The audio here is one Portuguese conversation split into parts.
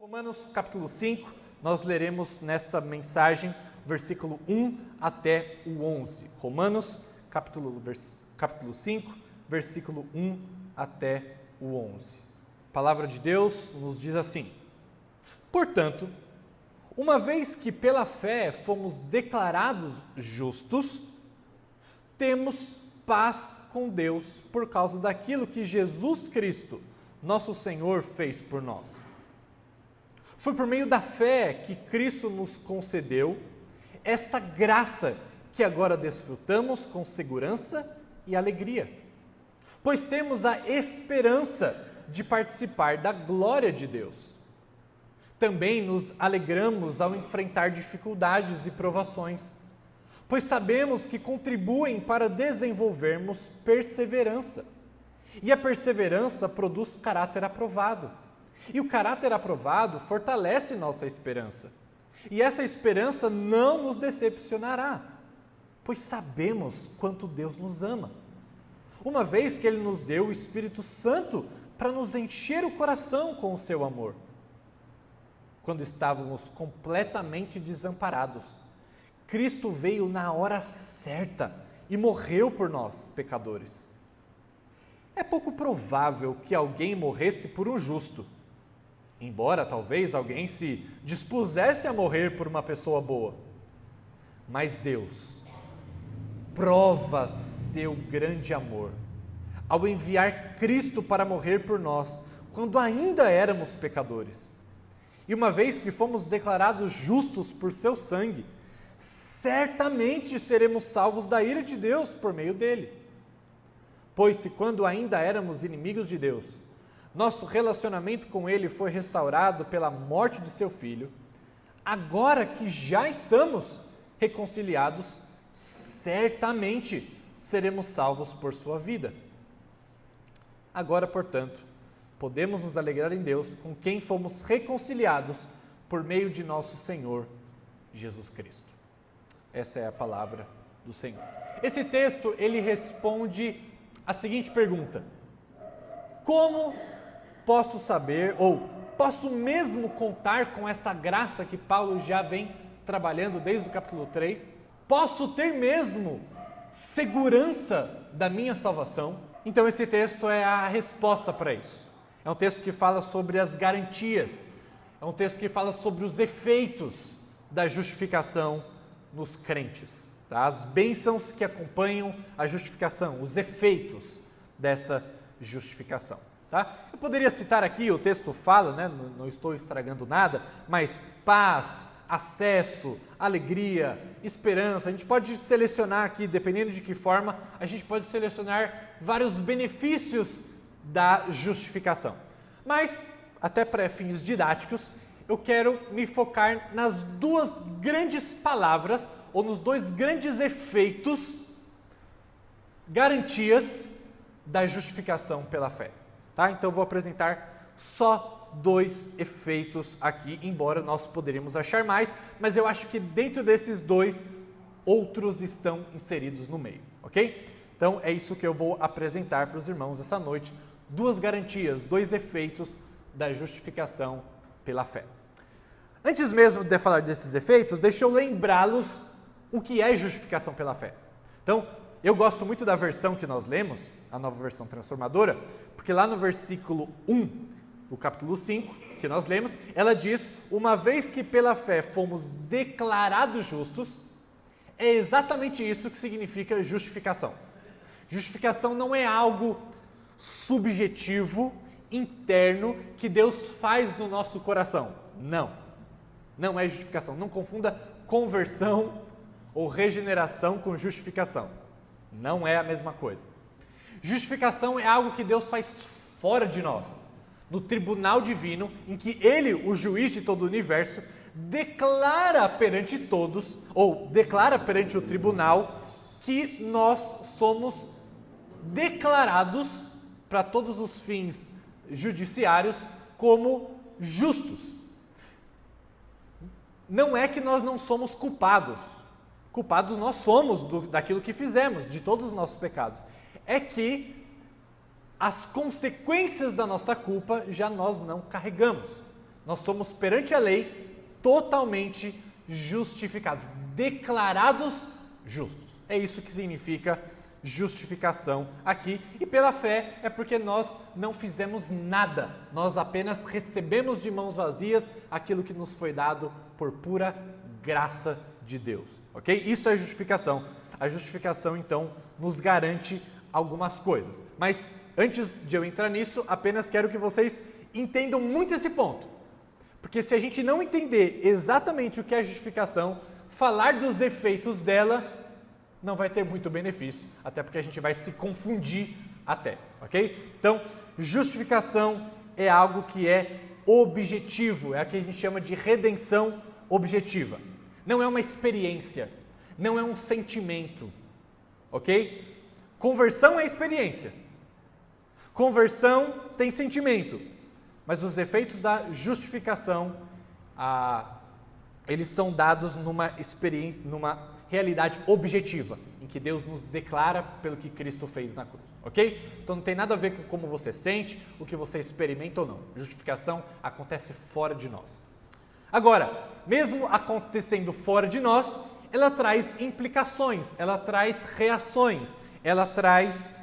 Romanos capítulo 5, nós leremos nessa mensagem versículo 1 até o 11. Romanos capítulo 5, versículo 1 até o 11. A palavra de Deus nos diz assim: Portanto, uma vez que pela fé fomos declarados justos, temos paz com Deus por causa daquilo que Jesus Cristo, nosso Senhor, fez por nós. Foi por meio da fé que Cristo nos concedeu esta graça que agora desfrutamos com segurança e alegria, pois temos a esperança de participar da glória de Deus. Também nos alegramos ao enfrentar dificuldades e provações, pois sabemos que contribuem para desenvolvermos perseverança. E a perseverança produz caráter aprovado. E o caráter aprovado fortalece nossa esperança. E essa esperança não nos decepcionará, pois sabemos quanto Deus nos ama. Uma vez que Ele nos deu o Espírito Santo para nos encher o coração com o seu amor. Quando estávamos completamente desamparados, Cristo veio na hora certa e morreu por nós, pecadores. É pouco provável que alguém morresse por um justo, embora talvez alguém se dispusesse a morrer por uma pessoa boa. Mas Deus prova seu grande amor ao enviar Cristo para morrer por nós, quando ainda éramos pecadores. E uma vez que fomos declarados justos por seu sangue, certamente seremos salvos da ira de Deus por meio dele. Pois se quando ainda éramos inimigos de Deus, nosso relacionamento com Ele foi restaurado pela morte de seu Filho, agora que já estamos reconciliados, certamente seremos salvos por sua vida. Agora, portanto, podemos nos alegrar em Deus com quem fomos reconciliados por meio de nosso Senhor Jesus Cristo. Essa é a palavra do Senhor. Esse texto, ele responde a seguinte pergunta: como posso saber, ou posso mesmo contar com essa graça que Paulo já vem trabalhando desde o capítulo 3? Posso ter mesmo segurança da minha salvação? Então esse texto é a resposta para isso. É um texto que fala sobre as garantias, é um texto que fala sobre os efeitos da justificação nos crentes, tá? As bênçãos que acompanham a justificação, os efeitos dessa justificação. Tá? Eu poderia citar aqui, o texto fala, né, não estou estragando nada, mas paz, acesso, alegria, esperança, a gente pode selecionar aqui, dependendo de que forma, a gente pode selecionar vários benefícios da justificação. Mas, até para fins didáticos, eu quero me focar nas duas grandes palavras, ou nos dois grandes efeitos, garantias da justificação pela fé. Tá? Então eu vou apresentar só dois efeitos aqui, embora nós poderíamos achar mais, mas eu acho que dentro desses dois, outros estão inseridos no meio, ok? Então é isso que eu vou apresentar para os irmãos essa noite, duas garantias, dois efeitos da justificação pela fé. Antes mesmo de falar desses efeitos, deixa eu lembrá-los o que é justificação pela fé. Então, eu gosto muito da versão que nós lemos, a nova versão transformadora, porque lá no versículo 1, do capítulo 5, que nós lemos, ela diz: uma vez que pela fé fomos declarados justos, é exatamente isso que significa justificação. Justificação não é algo subjetivo, interno, que Deus faz no nosso coração. Não. Não é justificação. Não confunda conversão ou regeneração com justificação. Não é a mesma coisa. Justificação é algo que Deus faz fora de nós, no tribunal divino, em que Ele, o juiz de todo o universo, declara perante todos, ou declara perante o tribunal, que nós somos declarados, para todos os fins judiciários, como justos. Não é que nós não somos culpados. Culpados nós somos daquilo que fizemos, de todos os nossos pecados. É que as consequências da nossa culpa já nós não carregamos. Nós somos perante a lei totalmente justificados, declarados justos. É isso que significa justificação aqui. E pela fé é porque nós não fizemos nada, nós apenas recebemos de mãos vazias aquilo que nos foi dado por pura graça de Deus, ok? Isso é justificação. A justificação, então, nos garante algumas coisas. Mas antes de eu entrar nisso, apenas quero que vocês entendam muito esse ponto. Porque se a gente não entender exatamente o que é justificação, falar dos efeitos dela não vai ter muito benefício, até porque a gente vai se confundir até, ok? Então, justificação é algo que é objetivo, é o que a gente chama de redenção objetiva. Não é uma experiência, não é um sentimento, ok? Conversão é experiência, conversão tem sentimento, mas os efeitos da justificação, eles são dados numa experiência, numa realidade objetiva, em que Deus nos declara pelo que Cristo fez na cruz, ok? Então não tem nada a ver com como você sente, o que você experimenta ou não. Justificação acontece fora de nós. Agora, mesmo acontecendo fora de nós, ela traz implicações, ela traz reações, ela traz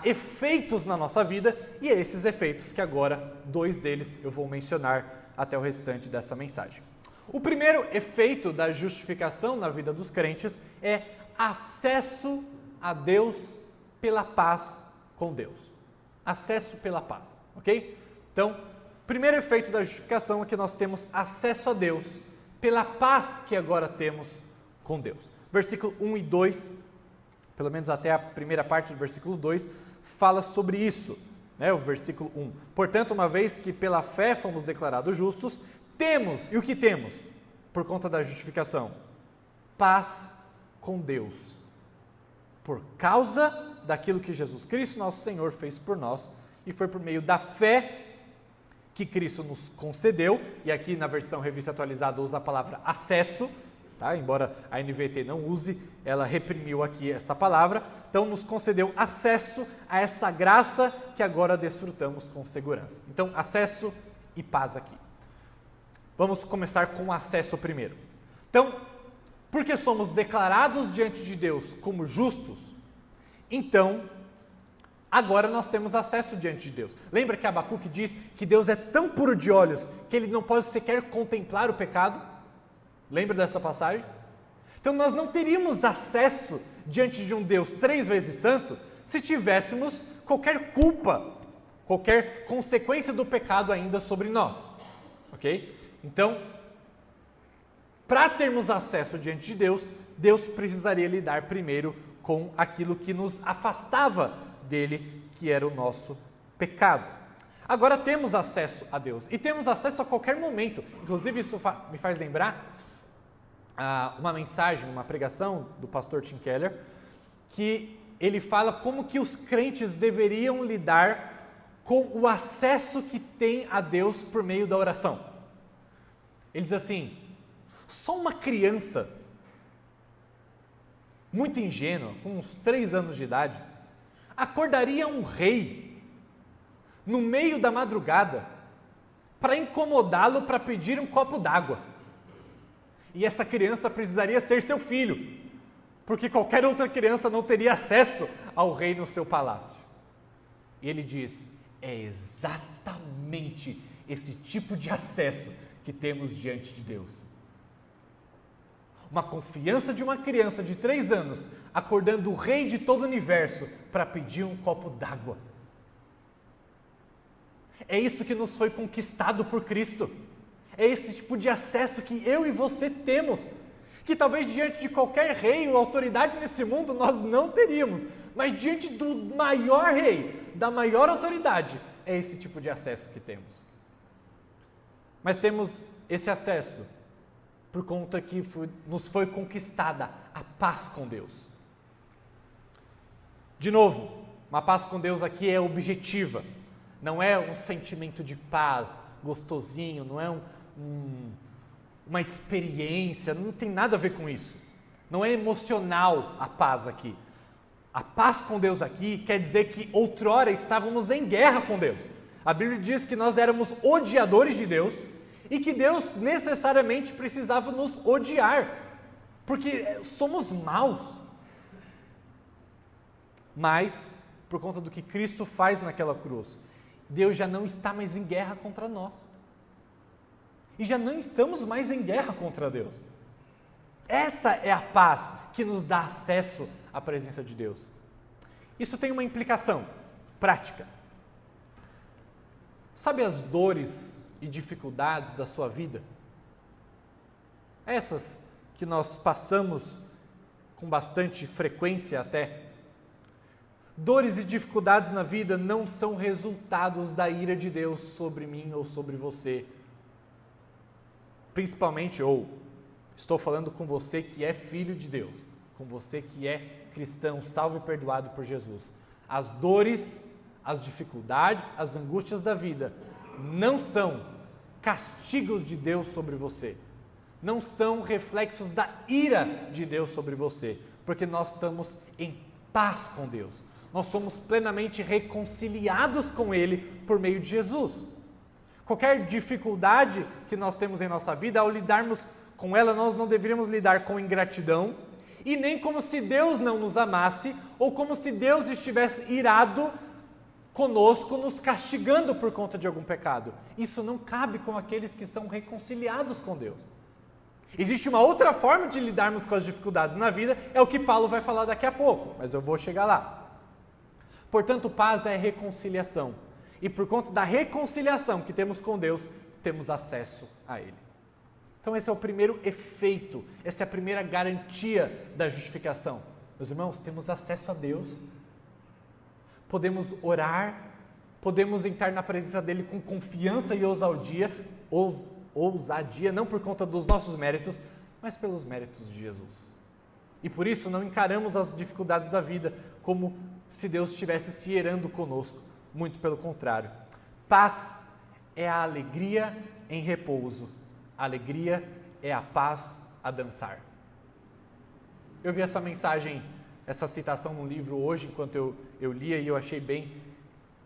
efeitos na nossa vida, e é esses efeitos que agora, 2 deles, eu vou mencionar até o restante dessa mensagem. O primeiro efeito da justificação na vida dos crentes é acesso a Deus pela paz com Deus. Acesso pela paz, ok? Então, primeiro efeito da justificação é que nós temos acesso a Deus pela paz que agora temos com Deus. Versículo 1 e 2, pelo menos até a primeira parte do versículo 2, fala sobre isso, né? O versículo 1. Portanto, uma vez que pela fé fomos declarados justos, temos, e o que temos por conta da justificação? Paz com Deus, por causa daquilo que Jesus Cristo, nosso Senhor, fez por nós, e foi por meio da fé que Cristo nos concedeu, e aqui na versão revista atualizada usa a palavra acesso, tá? Embora a NVT não use, ela reprimiu aqui essa palavra, então nos concedeu acesso a essa graça que agora desfrutamos com segurança. Então, acesso e paz aqui. Vamos começar com o acesso primeiro. Então, porque somos declarados diante de Deus como justos, então, agora nós temos acesso diante de Deus. Lembra que Abacuque diz que Deus é tão puro de olhos que ele não pode sequer contemplar o pecado? Lembra dessa passagem? Então, nós não teríamos acesso diante de um Deus 3 vezes santo se tivéssemos qualquer culpa, qualquer consequência do pecado ainda sobre nós, ok? Então, para termos acesso diante de Deus, Deus precisaria lidar primeiro com aquilo que nos afastava dele, que era o nosso pecado. Agora temos acesso a Deus, e temos acesso a qualquer momento. Inclusive, isso me faz lembrar uma mensagem, uma pregação do pastor Tim Keller, que ele fala como que os crentes deveriam lidar com o acesso que tem a Deus por meio da oração. Ele diz assim: só uma criança muito ingênua, com uns 3 anos de idade, acordaria um rei no meio da madrugada para incomodá-lo para pedir um copo d'água. E essa criança precisaria ser seu filho, porque qualquer outra criança não teria acesso ao rei no seu palácio. E ele diz: é exatamente esse tipo de acesso que temos diante de Deus. Uma confiança de uma criança de 3 anos acordando o rei de todo o universo para pedir um copo d'água. É isso que nos foi conquistado por Cristo. É esse tipo de acesso que eu e você temos, que talvez diante de qualquer rei ou autoridade nesse mundo nós não teríamos, mas diante do maior rei, da maior autoridade, é esse tipo de acesso que temos. Mas temos esse acesso por conta que nos foi conquistada a paz com Deus. De novo, uma paz com Deus aqui é objetiva, não é um sentimento de paz gostosinho, não é uma experiência, não tem nada a ver com isso. Não é emocional a paz aqui. A paz com Deus aqui quer dizer que outrora estávamos em guerra com Deus. A Bíblia diz que nós éramos odiadores de Deus e que Deus necessariamente precisava nos odiar, porque somos maus. Mas, por conta do que Cristo faz naquela cruz, Deus já não está mais em guerra contra nós. E já não estamos mais em guerra contra Deus. Essa é a paz que nos dá acesso à presença de Deus. Isso tem uma implicação prática. Sabe as dores e dificuldades da sua vida? Essas que nós passamos com bastante frequência até. Dores e dificuldades na vida não são resultados da ira de Deus sobre mim ou sobre você. Principalmente, estou falando com você que é filho de Deus, com você que é cristão, salvo e perdoado por Jesus. As dores, as dificuldades, as angústias da vida não são castigos de Deus sobre você. Não são reflexos da ira de Deus sobre você, porque nós estamos em paz com Deus. Nós somos plenamente reconciliados com Ele por meio de Jesus. Qualquer dificuldade que nós temos em nossa vida, ao lidarmos com ela, nós não deveríamos lidar com ingratidão e nem como se Deus não nos amasse ou como se Deus estivesse irado conosco, nos castigando por conta de algum pecado. Isso não cabe com aqueles que são reconciliados com Deus. Existe uma outra forma de lidarmos com as dificuldades na vida, é o que Paulo vai falar daqui a pouco, mas eu vou chegar lá. Portanto, paz é reconciliação. E por conta da reconciliação que temos com Deus, temos acesso a Ele. Então esse é o primeiro efeito, essa é a primeira garantia da justificação. Meus irmãos, temos acesso a Deus, podemos orar, podemos entrar na presença dEle com confiança e ousadia, não por conta dos nossos méritos, mas pelos méritos de Jesus. E por isso não encaramos as dificuldades da vida como se Deus estivesse se irando conosco, muito pelo contrário. Paz é a alegria em repouso, a alegria é a paz a dançar. Eu vi essa mensagem, essa citação no livro hoje, enquanto eu lia, e eu achei bem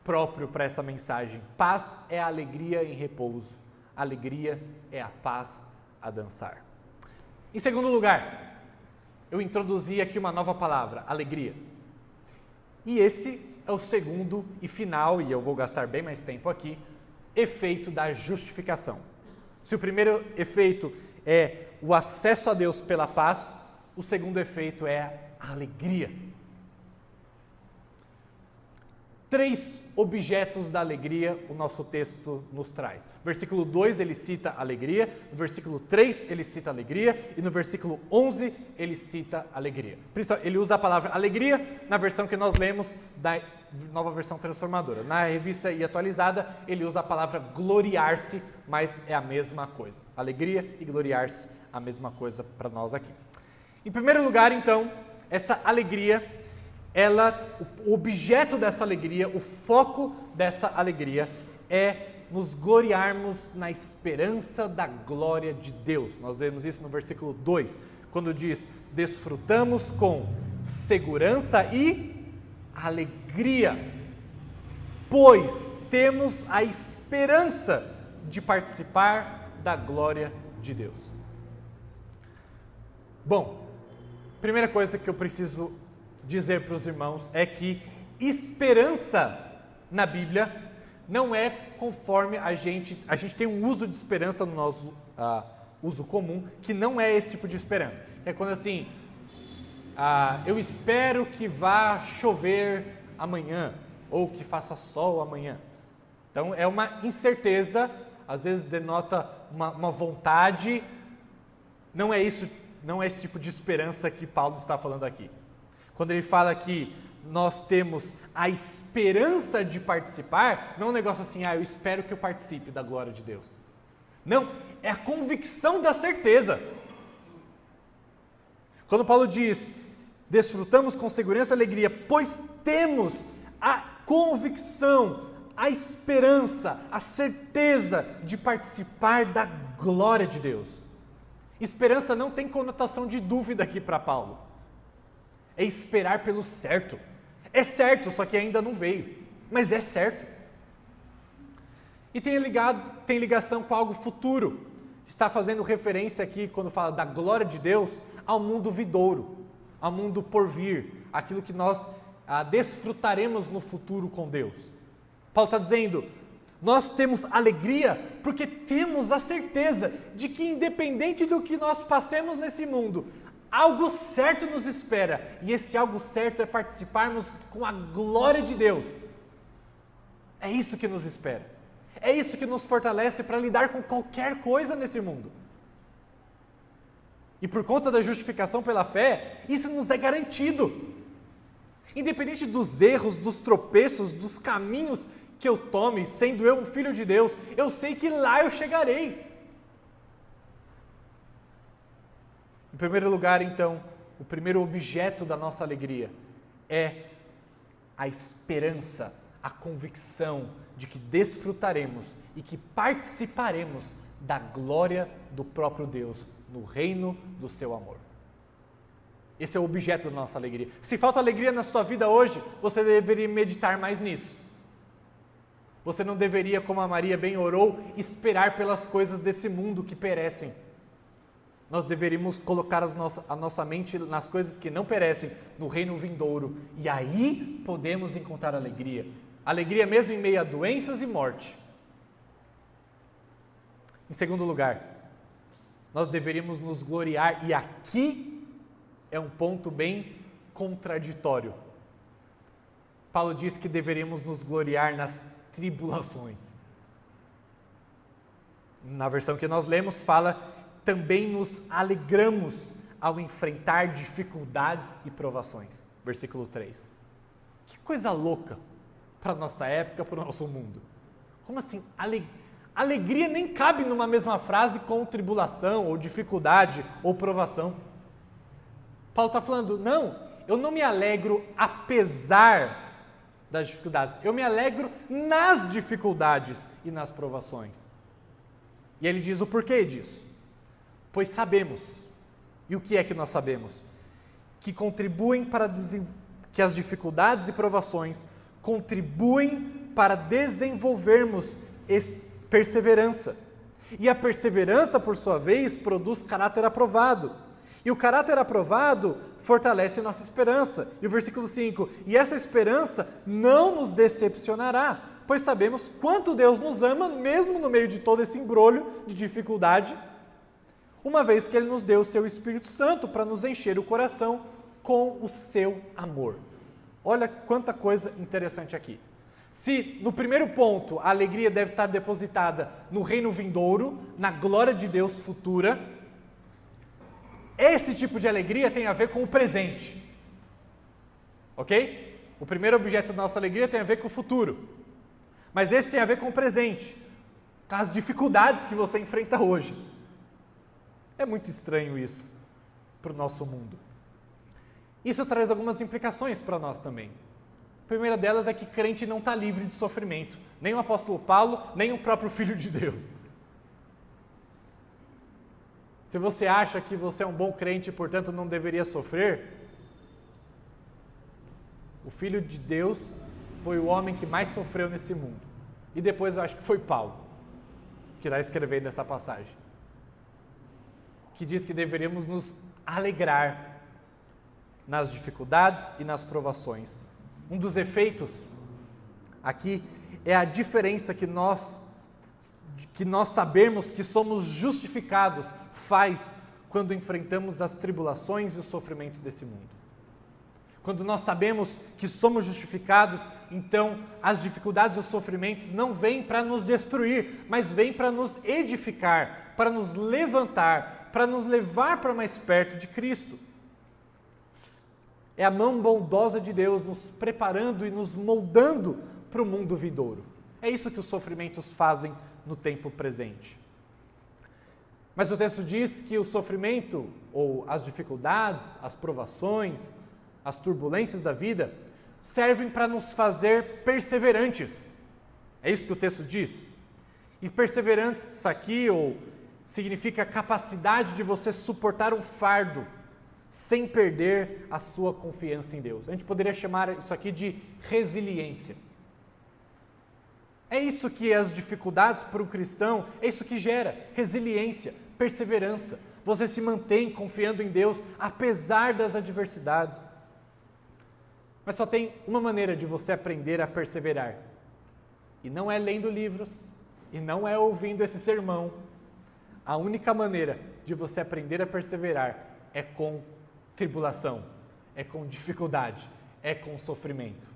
próprio para essa mensagem. Paz é a alegria em repouso, alegria é a paz a dançar. Em segundo lugar, eu introduzi aqui uma nova palavra, alegria. E esse é o segundo e final, e eu vou gastar bem mais tempo aqui, efeito da justificação. Se o primeiro efeito é o acesso a Deus pela paz, o segundo efeito é a alegria. 3 objetos da alegria o nosso texto nos traz. Versículo 2 ele cita alegria, no versículo 3 ele cita alegria e no versículo 11 ele cita alegria. Ele usa a palavra alegria na versão que nós lemos da Nova Versão Transformadora. Na Revista e Atualizada ele usa a palavra gloriar-se, mas é a mesma coisa. Alegria e gloriar-se, a mesma coisa para nós aqui. Em primeiro lugar, então, essa alegria, o objeto dessa alegria, o foco dessa alegria é nos gloriarmos na esperança da glória de Deus. Nós vemos isso no versículo 2, quando diz: desfrutamos com segurança e alegria, pois temos a esperança de participar da glória de Deus. Bom, primeira coisa que eu preciso dizer para os irmãos é que esperança na Bíblia não é conforme a gente tem um uso de esperança no nosso uso comum, que não é esse tipo de esperança. É quando assim, eu espero que vá chover amanhã, ou que faça sol amanhã. Então é uma incerteza, às vezes denota uma vontade, não é esse tipo de esperança que Paulo está falando aqui. Quando ele fala que nós temos a esperança de participar, não é um negócio assim, eu espero que eu participe da glória de Deus. Não, é a convicção da certeza. Quando Paulo diz, desfrutamos com segurança e alegria, pois temos a convicção, a esperança, a certeza de participar da glória de Deus. Esperança não tem conotação de dúvida aqui para Paulo. É esperar pelo certo. É certo, só que ainda não veio, mas é certo. E tem ligação com algo futuro. Está fazendo referência aqui, quando fala da glória de Deus, ao mundo vindouro, ao mundo por vir, aquilo que nós desfrutaremos no futuro com Deus. Paulo está dizendo, nós temos alegria porque temos a certeza de que, independente do que nós passemos nesse mundo, algo certo nos espera, e esse algo certo é participarmos com a glória de Deus. É isso que nos espera. É isso que nos fortalece para lidar com qualquer coisa nesse mundo. E por conta da justificação pela fé, isso nos é garantido. Independente dos erros, dos tropeços, dos caminhos que eu tome, sendo eu um filho de Deus, eu sei que lá eu chegarei. Em primeiro lugar, então, o primeiro objeto da nossa alegria é a esperança, a convicção de que desfrutaremos e que participaremos da glória do próprio Deus no reino do seu amor. Esse é o objeto da nossa alegria. Se falta alegria na sua vida hoje, você deveria meditar mais nisso. Você não deveria, como a Maria bem orou, esperar pelas coisas desse mundo que perecem. Nós deveríamos colocar a nossa mente nas coisas que não perecem, no reino vindouro. E aí podemos encontrar alegria. Alegria mesmo em meio a doenças e morte. Em segundo lugar, nós deveríamos nos gloriar, e aqui é um ponto bem contraditório. Paulo diz que deveríamos nos gloriar nas tribulações. Na versão que nós lemos, fala, também nos alegramos ao enfrentar dificuldades e provações. Versículo 3. Que coisa louca para a nossa época, para o nosso mundo. Como assim? Alegria nem cabe numa mesma frase com tribulação, ou dificuldade, ou provação. Paulo está falando, não, eu não me alegro apesar das dificuldades, eu me alegro nas dificuldades e nas provações. E ele diz o porquê disso. Pois sabemos, e o que é que nós sabemos? Que contribuem que as dificuldades e provações contribuem para desenvolvermos perseverança. E a perseverança, por sua vez, produz caráter aprovado. E o caráter aprovado fortalece nossa esperança. E o versículo 5, e essa esperança não nos decepcionará, pois sabemos quanto Deus nos ama, mesmo no meio de todo esse embrolho de dificuldade, uma vez que Ele nos deu o seu Espírito Santo para nos encher o coração com o seu amor. Olha quanta coisa interessante aqui. Se no primeiro ponto a alegria deve estar depositada no reino vindouro, na glória de Deus futura, esse tipo de alegria tem a ver com o presente. Ok? O primeiro objeto da nossa alegria tem a ver com o futuro. Mas esse tem a ver com o presente, com as dificuldades que você enfrenta hoje. É muito estranho isso para o nosso mundo. Isso traz algumas implicações para nós também. A primeira delas é que crente não está livre de sofrimento. Nem o apóstolo Paulo, nem o próprio Filho de Deus. Se você acha que você é um bom crente e, portanto, não deveria sofrer, o Filho de Deus foi o homem que mais sofreu nesse mundo. E depois eu acho que foi Paulo, que está escrevendo essa passagem, que diz que deveríamos nos alegrar nas dificuldades e nas provações. Um dos efeitos aqui é a diferença que nós sabemos que somos justificados faz quando enfrentamos as tribulações e os sofrimentos desse mundo. Quando nós sabemos que somos justificados, então as dificuldades e os sofrimentos não vêm para nos destruir, mas vêm para nos edificar, para nos levantar, para nos levar para mais perto de Cristo. É a mão bondosa de Deus nos preparando e nos moldando para o mundo vindouro. É isso que os sofrimentos fazem no tempo presente. Mas o texto diz que o sofrimento, ou as dificuldades, as provações, as turbulências da vida, servem para nos fazer perseverantes. É isso que o texto diz. E perseverança aqui, significa a capacidade de você suportar um fardo, sem perder a sua confiança em Deus. A gente poderia chamar isso aqui de resiliência. É isso que as dificuldades para o cristão, é isso que gera resiliência, perseverança. Você se mantém confiando em Deus, apesar das adversidades. Mas só tem uma maneira de você aprender a perseverar. E não é lendo livros, e não é ouvindo esse sermão. A única maneira de você aprender a perseverar é com tribulação, é com dificuldade, é com sofrimento.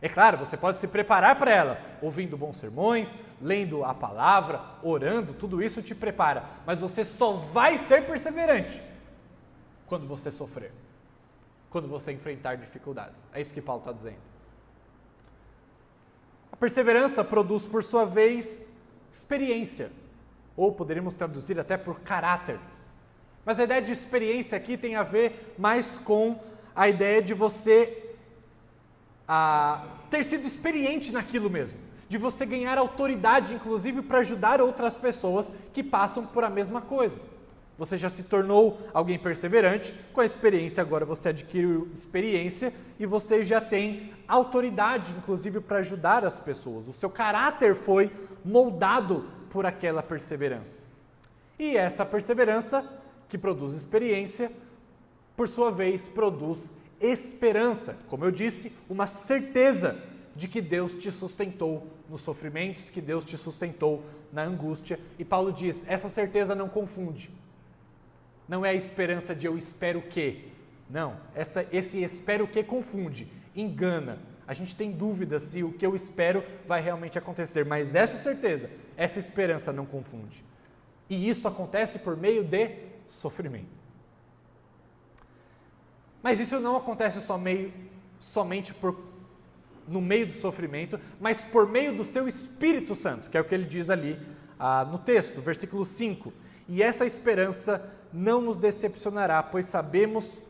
É claro, você pode se preparar para ela, ouvindo bons sermões, lendo a palavra, orando, tudo isso te prepara. Mas você só vai ser perseverante quando você sofrer, quando você enfrentar dificuldades. É isso que Paulo está dizendo. A perseverança produz, por sua vez, experiência, ou poderíamos traduzir até por caráter. Mas a ideia de experiência aqui tem a ver mais com a ideia de você ter sido experiente naquilo mesmo, de você ganhar autoridade, inclusive, para ajudar outras pessoas que passam por a mesma coisa. Você já se tornou alguém perseverante, com a experiência agora você adquiriu experiência e você já tem autoridade, inclusive, para ajudar as pessoas. O seu caráter foi moldado por aquela perseverança. E essa perseverança, que produz experiência, por sua vez, produz esperança. Como eu disse, uma certeza de que Deus te sustentou nos sofrimentos, que Deus te sustentou na angústia. E Paulo diz, essa certeza não confunde. Não é a esperança de eu espero que. Não, esse espero que confunde, engana. A gente tem dúvida se o que eu espero vai realmente acontecer, mas essa certeza, essa esperança não confunde. E isso acontece por meio de sofrimento. Mas isso não acontece somente no meio do sofrimento, mas por meio do seu Espírito Santo, que é o que ele diz ali no texto, versículo 5. E essa esperança não nos decepcionará, pois sabemos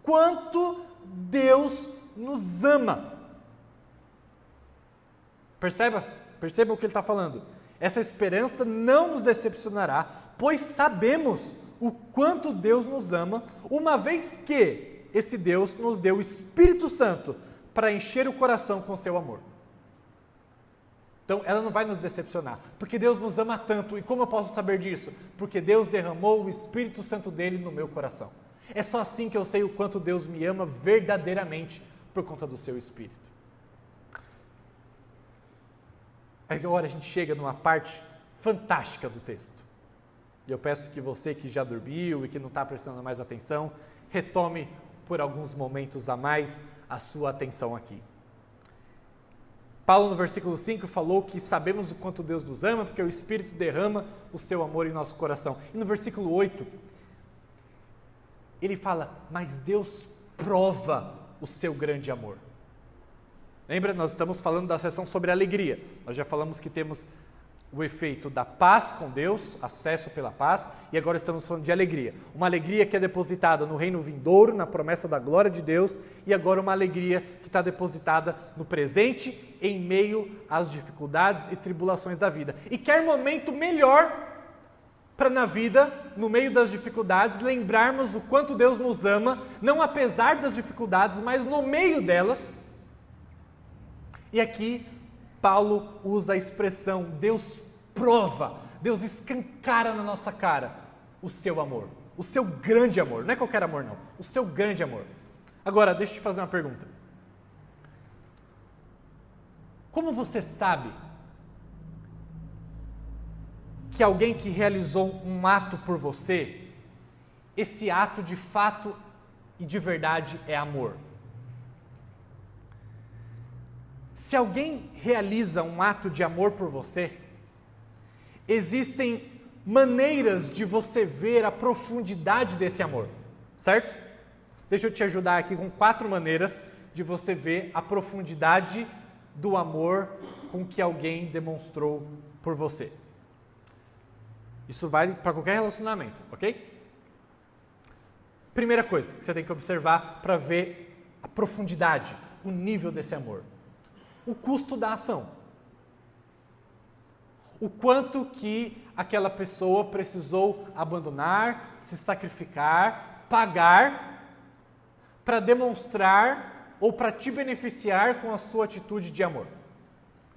quanto Deus nos ama. Perceba o que ele está falando. Essa esperança não nos decepcionará, pois sabemos o quanto Deus nos ama, uma vez que esse Deus nos deu o Espírito Santo para encher o coração com seu amor. Então, ela não vai nos decepcionar, porque Deus nos ama tanto. E como eu posso saber disso? Porque Deus derramou o Espírito Santo dele no meu coração. É só assim que eu sei o quanto Deus me ama verdadeiramente, por conta do seu Espírito. Agora a gente chega numa parte fantástica do texto. E eu peço que você que já dormiu e que não está prestando mais atenção, retome por alguns momentos a mais a sua atenção aqui. Paulo no versículo 5 falou que sabemos o quanto Deus nos ama, porque o Espírito derrama o seu amor em nosso coração. E no versículo 8, ele fala, mas Deus prova o seu grande amor. Lembra, nós estamos falando da sessão sobre alegria. Nós já falamos que temos o efeito da paz com Deus, acesso pela paz, e agora estamos falando de alegria. Uma alegria que é depositada no reino vindouro, na promessa da glória de Deus, e agora uma alegria que está depositada no presente, em meio às dificuldades e tribulações da vida. E quer momento melhor para na vida, no meio das dificuldades, lembrarmos o quanto Deus nos ama, não apesar das dificuldades, mas no meio delas. E aqui Paulo usa a expressão, Deus prova, Deus escancara na nossa cara o seu amor, o seu grande amor, não é qualquer amor não, o seu grande amor. Agora, deixa eu te fazer uma pergunta. Como você sabe que alguém que realizou um ato por você, esse ato de fato e de verdade é amor? Se alguém realiza um ato de amor por você, existem maneiras de você ver a profundidade desse amor, certo? Deixa eu te ajudar aqui com 4 maneiras de você ver a profundidade do amor com que alguém demonstrou por você. Isso vale para qualquer relacionamento, ok? Primeira coisa que você tem que observar para ver a profundidade, o nível desse amor. O custo da ação. O quanto que aquela pessoa precisou abandonar, se sacrificar, pagar para demonstrar ou para te beneficiar com a sua atitude de amor.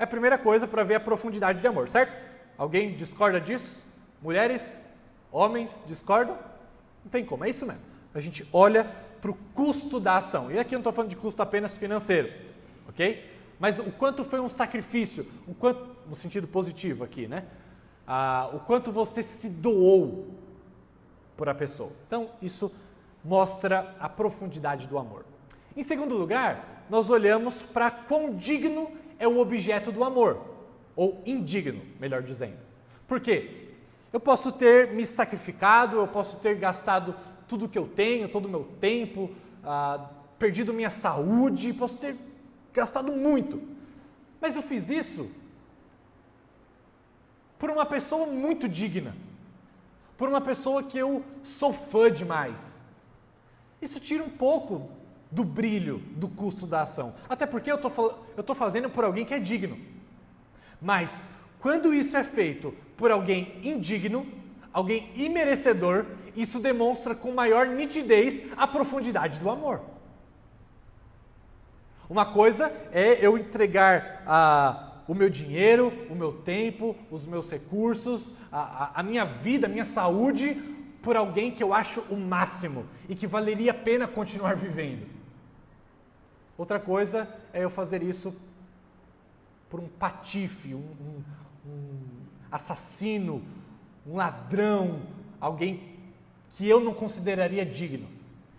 É a primeira coisa para ver a profundidade de amor, certo? Alguém discorda disso? Mulheres? Homens discordam? Não tem como, é isso mesmo. A gente olha para o custo da ação. E aqui eu não estou falando de custo apenas financeiro, ok? Mas o quanto foi um sacrifício, o quanto, no sentido positivo aqui, né? O quanto você se doou por a pessoa. Então, isso mostra a profundidade do amor. Em segundo lugar, nós olhamos para quão digno é o objeto do amor, ou indigno, melhor dizendo. Por quê? Eu posso ter me sacrificado, eu posso ter gastado tudo que eu tenho, todo o meu tempo, perdido minha saúde, posso ter gastado muito. Mas eu fiz isso por uma pessoa muito digna, por uma pessoa que eu sou fã demais. Isso tira um pouco do brilho, do custo da ação. Até porque eu estou fazendo por alguém que é digno. Mas, quando isso é feito por alguém indigno, alguém imerecedor, isso demonstra com maior nitidez a profundidade do amor. Uma coisa é eu entregar o meu dinheiro, o meu tempo, os meus recursos, a minha vida, a minha saúde, por alguém que eu acho o máximo e que valeria a pena continuar vivendo. Outra coisa é eu fazer isso por um patife, um assassino, um ladrão, alguém que eu não consideraria digno.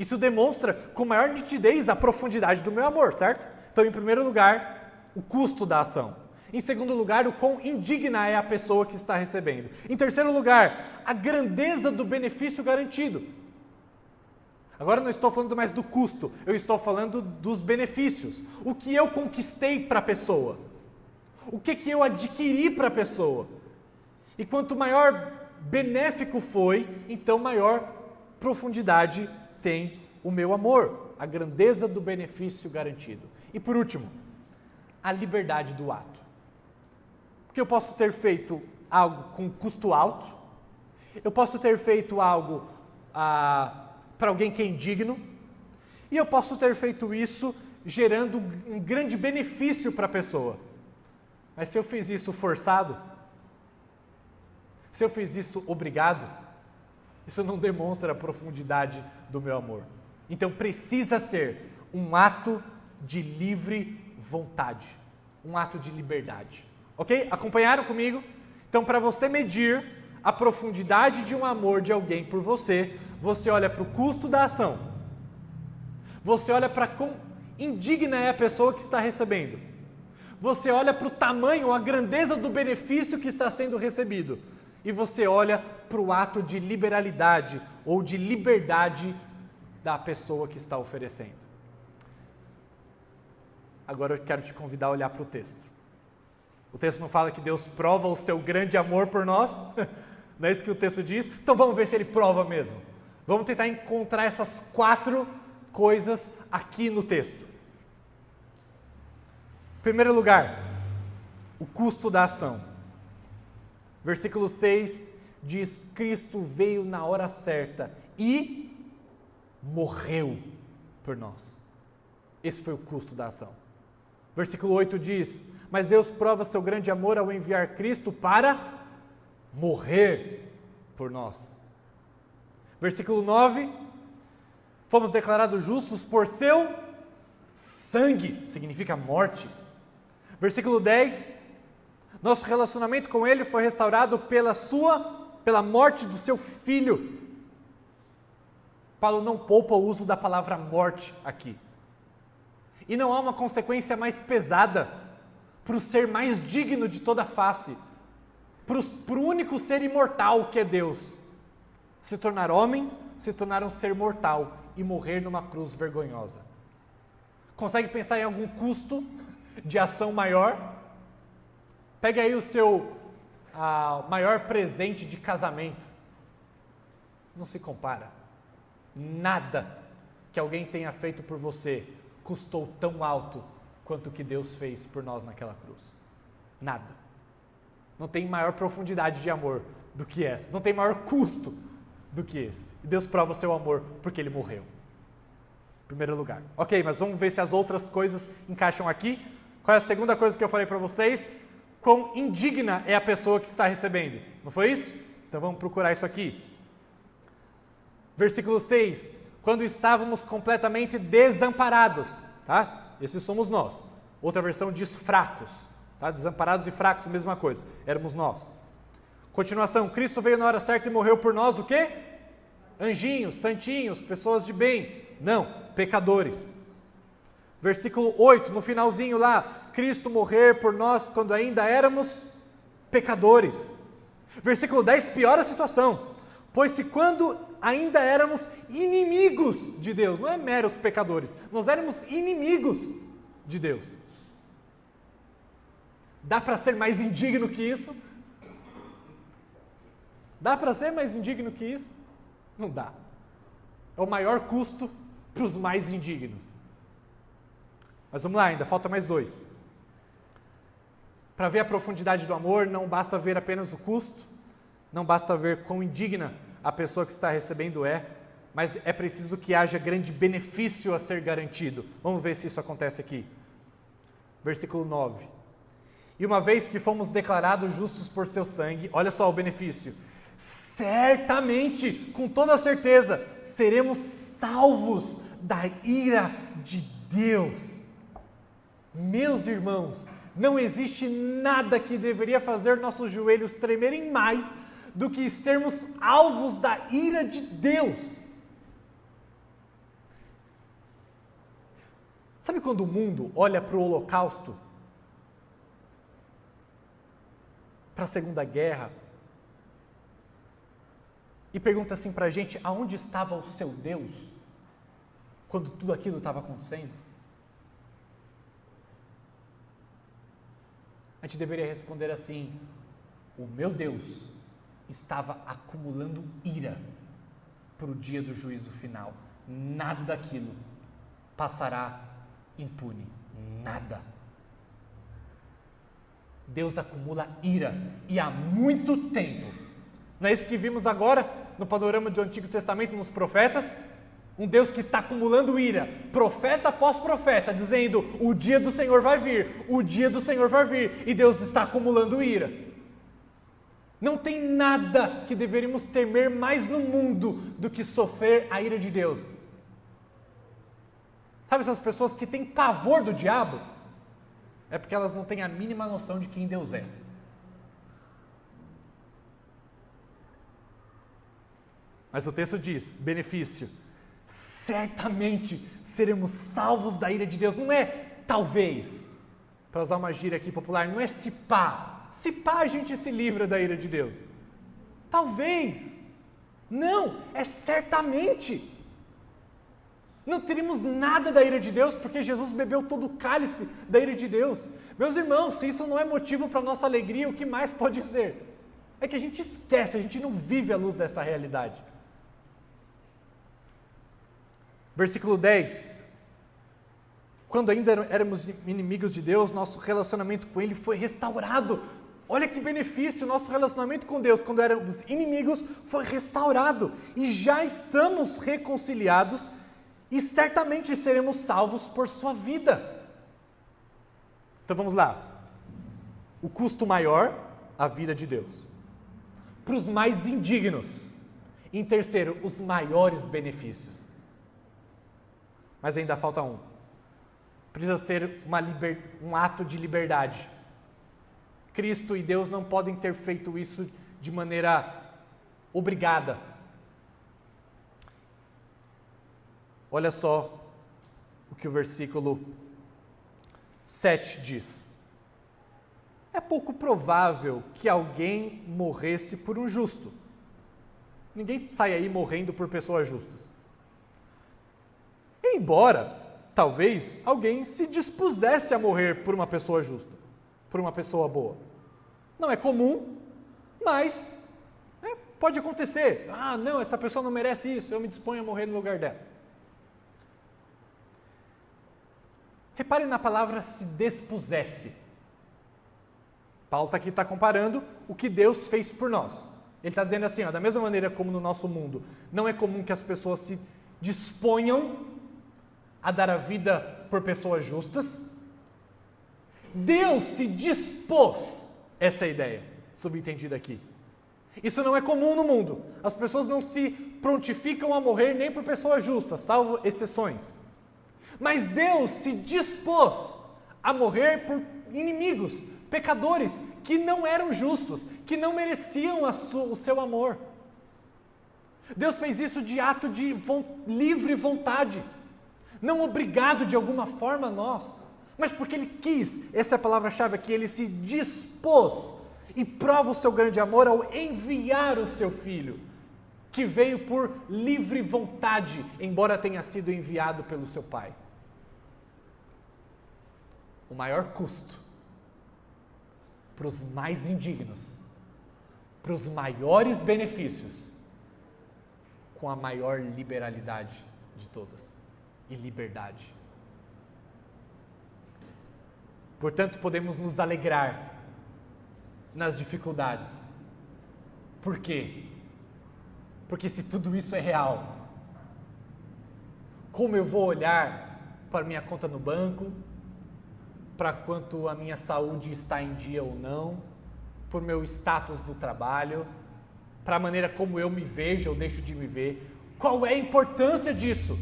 Isso demonstra com maior nitidez a profundidade do meu amor, certo? Então, em primeiro lugar, o custo da ação. Em segundo lugar, o quão indigna é a pessoa que está recebendo. Em terceiro lugar, a grandeza do benefício garantido. Agora não estou falando mais do custo, eu estou falando dos benefícios. O que eu conquistei para a pessoa. O que eu adquiri para a pessoa. E quanto maior benéfico foi, então maior profundidade tem o meu amor. A grandeza do benefício garantido. E por último, a liberdade do ato. Porque eu posso ter feito algo com custo alto, eu posso ter feito algo para alguém que é indigno, e eu posso ter feito isso gerando um grande benefício para a pessoa. Mas se eu fiz isso forçado, se eu fiz isso obrigado, isso não demonstra a profundidade do meu amor. Então precisa ser um ato de livre vontade, um ato de liberdade. Ok? Acompanharam comigo? Então, para você medir a profundidade de um amor de alguém por você, você olha para o custo da ação. Você olha para quão indigna é a pessoa que está recebendo. Você olha para o tamanho, a grandeza do benefício que está sendo recebido. E você olha para o ato de liberalidade ou de liberdade da pessoa que está oferecendo. Agora eu quero te convidar a olhar para o texto. O texto não fala que Deus prova o seu grande amor por nós? Não é isso que o texto diz? Então vamos ver se ele prova mesmo. Vamos tentar encontrar essas 4 coisas aqui no texto. Em primeiro lugar, o custo da ação. Versículo 6 diz: Cristo veio na hora certa e morreu por nós. Esse foi o custo da ação. Versículo 8 diz: Mas Deus prova seu grande amor ao enviar Cristo para morrer por nós. Versículo 9: Fomos declarados justos por seu sangue, significa morte. Versículo 10: Nosso relacionamento com Ele foi restaurado pela morte do seu Filho. Paulo não poupa o uso da palavra morte aqui. E não há uma consequência mais pesada para o ser mais digno de toda a face, para o único ser imortal que é Deus. Se tornar homem, se tornar um ser mortal e morrer numa cruz vergonhosa. Consegue pensar em algum custo de ação maior? Pegue aí o seu maior presente de casamento. Não se compara. Nada que alguém tenha feito por você custou tão alto quanto o que Deus fez por nós naquela cruz. Nada. Não tem maior profundidade de amor do que essa. Não tem maior custo do que esse. E Deus prova o seu amor porque Ele morreu. Em primeiro lugar. Ok, mas vamos ver se as outras coisas encaixam aqui. Qual é a segunda coisa que eu falei para vocês? Quão indigna é a pessoa que está recebendo. Não foi isso? Então vamos procurar isso aqui. Versículo 6. Quando estávamos completamente desamparados, tá? Esses somos nós. Outra versão diz fracos, tá? Desamparados e fracos, mesma coisa. Éramos nós. Continuação. Cristo veio na hora certa e morreu por nós, o quê? Anjinhos, santinhos, pessoas de bem. Não, pecadores. Versículo 8, no finalzinho lá. Cristo morrer por nós quando ainda éramos pecadores. Versículo 10 piora a situação. Pois se quando ainda éramos inimigos de Deus, não é meros pecadores, nós éramos inimigos de Deus. Dá para ser mais indigno que isso? Dá para ser mais indigno que isso? Não dá. É o maior custo para os mais indignos. Mas vamos lá, ainda falta mais 2. Para ver a profundidade do amor, não basta ver apenas o custo, não basta ver quão indigna a pessoa que está recebendo é, mas é preciso que haja grande benefício a ser garantido. Vamos ver se isso acontece aqui. Versículo 9. E uma vez que fomos declarados justos por seu sangue, olha só o benefício, certamente, com toda certeza, seremos salvos da ira de Deus. Meus irmãos, não existe nada que deveria fazer nossos joelhos tremerem mais do que sermos alvos da ira de Deus. Sabe quando o mundo olha para o Holocausto, para a Segunda Guerra, e pergunta assim para a gente, aonde estava o seu Deus quando tudo aquilo estava acontecendo? A gente deveria responder assim, o meu Deus estava acumulando ira para o dia do juízo final. Nada daquilo passará impune. Nada. Deus acumula ira e há muito tempo. Não é isso que vimos agora no panorama do Antigo Testamento, nos profetas? Um Deus que está acumulando ira, profeta após profeta, dizendo, o dia do Senhor vai vir, o dia do Senhor vai vir, e Deus está acumulando ira. Não tem nada que deveríamos temer mais no mundo do que sofrer a ira de Deus. Sabe essas pessoas que têm pavor do diabo? É porque elas não têm a mínima noção de quem Deus é. Mas o texto diz, benefício, certamente seremos salvos da ira de Deus. Não é talvez, para usar uma gíria aqui popular, não é se pá. Se pá a gente se livra da ira de Deus. Talvez. Não, é certamente. Não teremos nada da ira de Deus, porque Jesus bebeu todo o cálice da ira de Deus. Meus irmãos, se isso não é motivo para a nossa alegria, o que mais pode ser? É que a gente esquece, a gente não vive à luz dessa realidade. Versículo 10. Quando ainda éramos inimigos de Deus, nosso relacionamento com Ele foi restaurado. Olha que benefício, nosso relacionamento com Deus, quando éramos inimigos, foi restaurado. E já estamos reconciliados e certamente seremos salvos por sua vida. Então vamos lá. O custo maior, a vida de Deus. Para os mais indignos. Em terceiro, os maiores benefícios. Mas ainda falta um. Precisa ser um ato de liberdade. Cristo e Deus não podem ter feito isso de maneira obrigada. Olha só o que o versículo 7 diz. É pouco provável que alguém morresse por um justo. Ninguém sai aí morrendo por pessoas justas. Embora, talvez, alguém se dispusesse a morrer por uma pessoa justa, por uma pessoa boa. Não é comum, mas pode acontecer. Ah, não, essa pessoa não merece isso, eu me disponho a morrer no lugar dela. Repare na palavra se dispusesse. Paulo aqui está comparando o que Deus fez por nós. Ele está dizendo assim, da mesma maneira como no nosso mundo, não é comum que as pessoas se disponham a dar a vida por pessoas justas. Deus se dispôs, essa é a ideia subentendida aqui. Isso não é comum no mundo. As pessoas não se prontificam a morrer nem por pessoas justas, salvo exceções. Mas Deus se dispôs a morrer por inimigos, pecadores, que não eram justos, que não mereciam o seu amor. Deus fez isso de ato de livre vontade, não obrigado de alguma forma a nós, mas porque Ele quis. Essa é a palavra-chave aqui, Ele se dispôs e prova o seu grande amor ao enviar o seu Filho, que veio por livre vontade, embora tenha sido enviado pelo seu Pai. O maior custo para os mais indignos, para os maiores benefícios, com a maior liberalidade de todas e liberdade. Portanto, podemos nos alegrar nas dificuldades. Por quê? Porque se tudo isso é real, como eu vou olhar para minha conta no banco, para quanto a minha saúde está em dia ou não, por meu status no trabalho, para a maneira como eu me vejo ou deixo de me ver? Qual é a importância disso?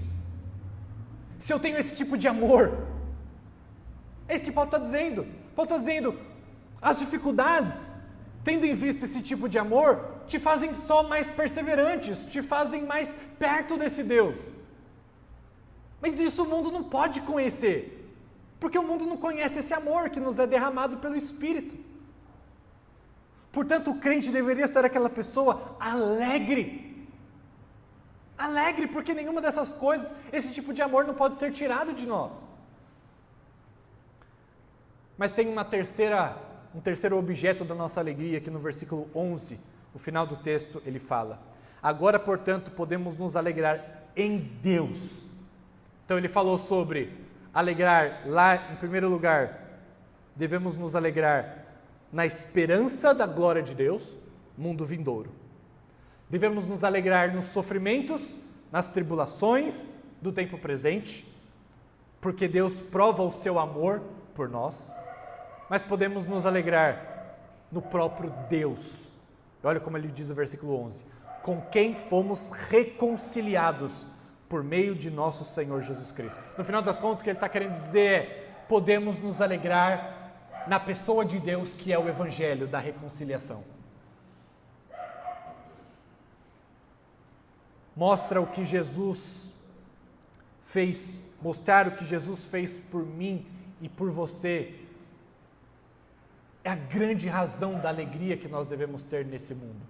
Se eu tenho esse tipo de amor, é isso que Paulo está dizendo. Paulo está dizendo, as dificuldades, tendo em vista esse tipo de amor, te fazem só mais perseverantes, te fazem mais perto desse Deus. Mas isso o mundo não pode conhecer, porque o mundo não conhece esse amor que nos é derramado pelo Espírito. Portanto, o crente deveria ser aquela pessoa alegre. Alegre, porque nenhuma dessas coisas, esse tipo de amor não pode ser tirado de nós. Mas tem um terceiro objeto da nossa alegria, aqui no versículo 11, no final do texto, ele fala: agora, portanto, podemos nos alegrar em Deus. Então ele falou sobre alegrar lá, em primeiro lugar, devemos nos alegrar na esperança da glória de Deus, mundo vindouro. Devemos nos alegrar nos sofrimentos, nas tribulações do tempo presente, porque Deus prova o seu amor por nós. Mas podemos nos alegrar no próprio Deus. Olha como ele diz no versículo 11: com quem fomos reconciliados por meio de nosso Senhor Jesus Cristo. No final das contas, o que ele está querendo dizer é: podemos nos alegrar na pessoa de Deus, que é o Evangelho da reconciliação. Mostra o que Jesus fez, mostrar o que Jesus fez por mim e por você, é a grande razão da alegria que nós devemos ter nesse mundo.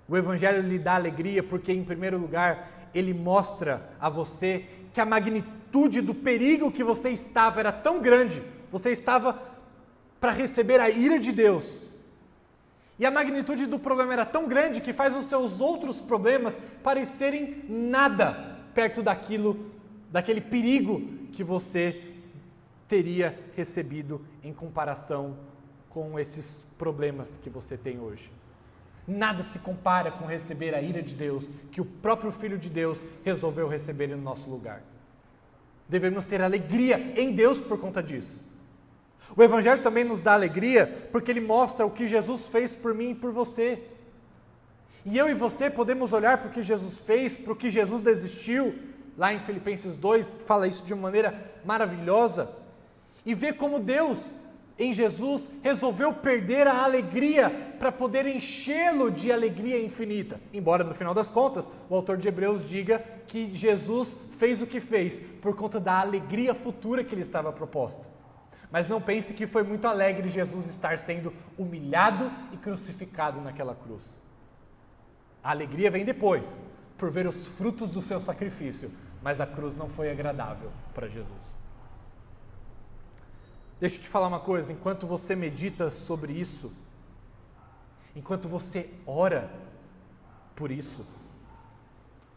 O Evangelho lhe dá alegria porque, em primeiro lugar, ele mostra a você que a magnitude do perigo que você estava era tão grande, você estava para receber a ira de Deus. E a magnitude do problema era tão grande que faz os seus outros problemas parecerem nada perto daquele perigo que você teria recebido em comparação com esses problemas que você tem hoje. Nada se compara com receber a ira de Deus, que o próprio Filho de Deus resolveu receber no nosso lugar. Devemos ter alegria em Deus por conta disso. O Evangelho também nos dá alegria porque ele mostra o que Jesus fez por mim e por você. E eu e você podemos olhar para o que Jesus fez, para o que Jesus desistiu. Lá em Filipenses 2 fala isso de uma maneira maravilhosa. E ver como Deus, em Jesus, resolveu perder a alegria para poder enchê-lo de alegria infinita. Embora, no final das contas, o autor de Hebreus diga que Jesus fez o que fez por conta da alegria futura que lhe estava proposta. Mas não pense que foi muito alegre Jesus estar sendo humilhado e crucificado naquela cruz. A alegria vem depois, por ver os frutos do seu sacrifício, mas a cruz não foi agradável para Jesus. Deixa eu te falar uma coisa, enquanto você medita sobre isso, enquanto você ora por isso,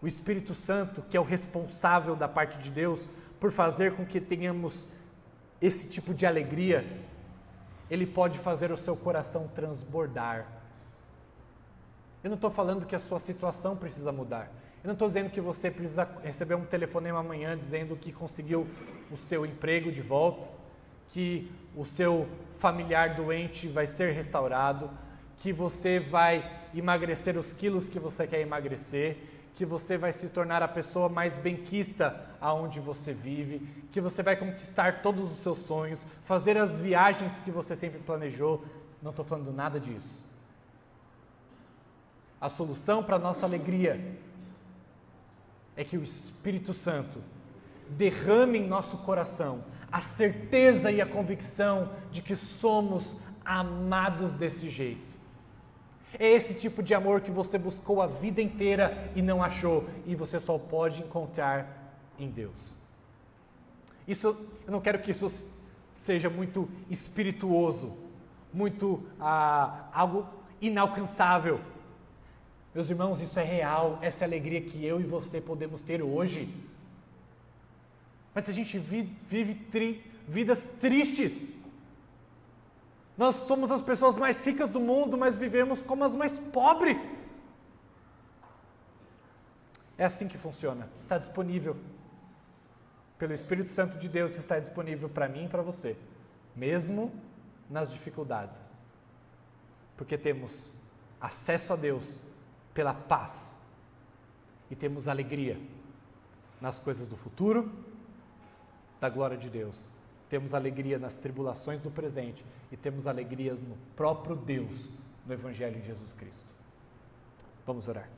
o Espírito Santo, que é o responsável da parte de Deus por fazer com que tenhamos esse tipo de alegria, ele pode fazer o seu coração transbordar. Eu não estou falando que a sua situação precisa mudar. Eu não estou dizendo que você precisa receber um telefonema amanhã dizendo que conseguiu o seu emprego de volta, que o seu familiar doente vai ser restaurado, que você vai emagrecer os quilos que você quer emagrecer, que você vai se tornar a pessoa mais benquista aonde você vive, que você vai conquistar todos os seus sonhos, fazer as viagens que você sempre planejou. Não estou falando nada disso. A solução para a nossa alegria é que o Espírito Santo derrame em nosso coração a certeza e a convicção de que somos amados desse jeito. É esse tipo de amor que você buscou a vida inteira e não achou, e você só pode encontrar em Deus. Eu não quero que isso seja muito espirituoso, muito algo inalcançável. Meus irmãos, isso é real, essa é a alegria que eu e você podemos ter hoje. Mas a gente vive vidas tristes. Nós somos as pessoas mais ricas do mundo, mas vivemos como as mais pobres. É assim que funciona. Está disponível. Pelo Espírito Santo de Deus está disponível para mim e para você. Mesmo nas dificuldades. Porque temos acesso a Deus pela paz. E temos alegria nas coisas do futuro, da glória de Deus. Temos alegria nas tribulações do presente e temos alegrias no próprio Deus, no Evangelho de Jesus Cristo. Vamos orar.